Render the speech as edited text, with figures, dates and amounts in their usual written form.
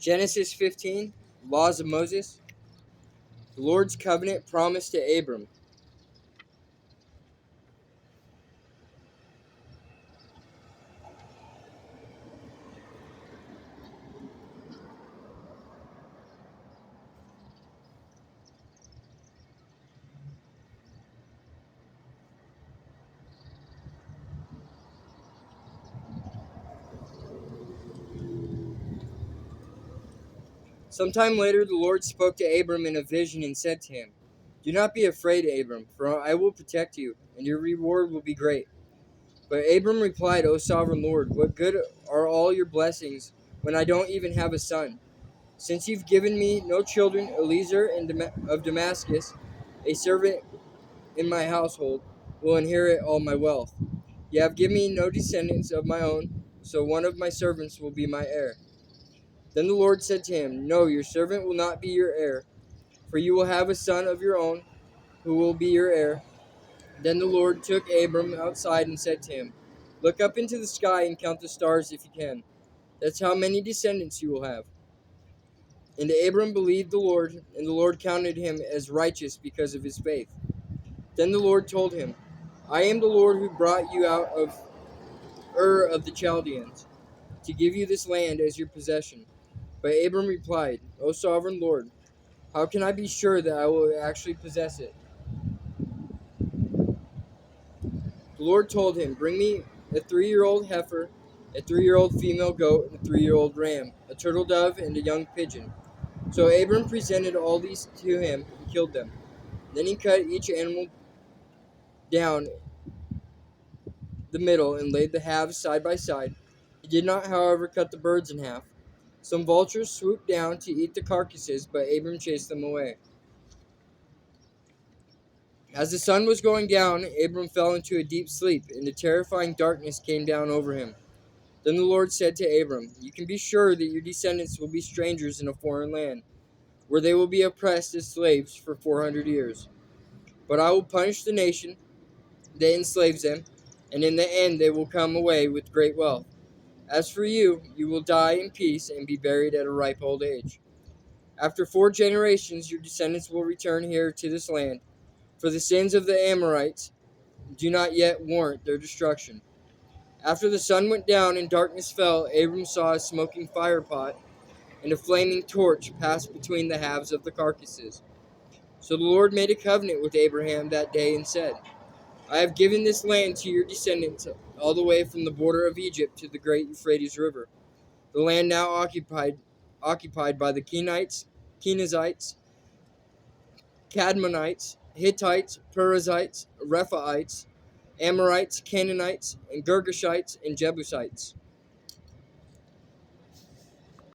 Genesis 15, Laws of Moses, the Lord's covenant promise to Abram. Sometime later, the Lord spoke to Abram in a vision and said to him, "Do not be afraid, Abram, for I will protect you, and your reward will be great." But Abram replied, "O sovereign Lord, what good are all your blessings when I don't even have a son? Since you've given me no children, Eliezer of Damascus, a servant in my household, will inherit all my wealth. You have given me no descendants of my own, so one of my servants will be my heir." Then the Lord said to him, "No, your servant will not be your heir, for you will have a son of your own who will be your heir." Then the Lord took Abram outside and said to him, "Look up into the sky and count the stars if you can. That's how many descendants you will have." And Abram believed the Lord, and the Lord counted him as righteous because of his faith. Then the Lord told him, "I am the Lord who brought you out of Ur of the Chaldeans to give you this land as your possession." But Abram replied, "O sovereign Lord, how can I be sure that I will actually possess it?" The Lord told him, "Bring me a 3-year-old heifer, a 3-year-old female goat, and a 3-year-old ram, a turtle dove, and a young pigeon." So Abram presented all these to him and killed them. Then he cut each animal down the middle and laid the halves side by side. He did not, however, cut the birds in half. Some vultures swooped down to eat the carcasses, but Abram chased them away. As the sun was going down, Abram fell into a deep sleep, and a terrifying darkness came down over him. Then the Lord said to Abram, "You can be sure that your descendants will be strangers in a foreign land, where they will be oppressed as slaves for 400 years. But I will punish the nation that enslaves them, and in the end they will come away with great wealth. As for you, you will die in peace and be buried at a ripe old age. After 4 generations, your descendants will return here to this land, for the sins of the Amorites do not yet warrant their destruction." After the sun went down and darkness fell, Abram saw a smoking fire pot and a flaming torch pass between the halves of the carcasses. So the Lord made a covenant with Abraham that day and said, "I have given this land to your descendants all the way from the border of Egypt to the great Euphrates River, the land now occupied by the Kenizzites, Cadmonites, Hittites, Perizzites, Rephaites, Amorites, Canaanites, and Girgashites and Jebusites."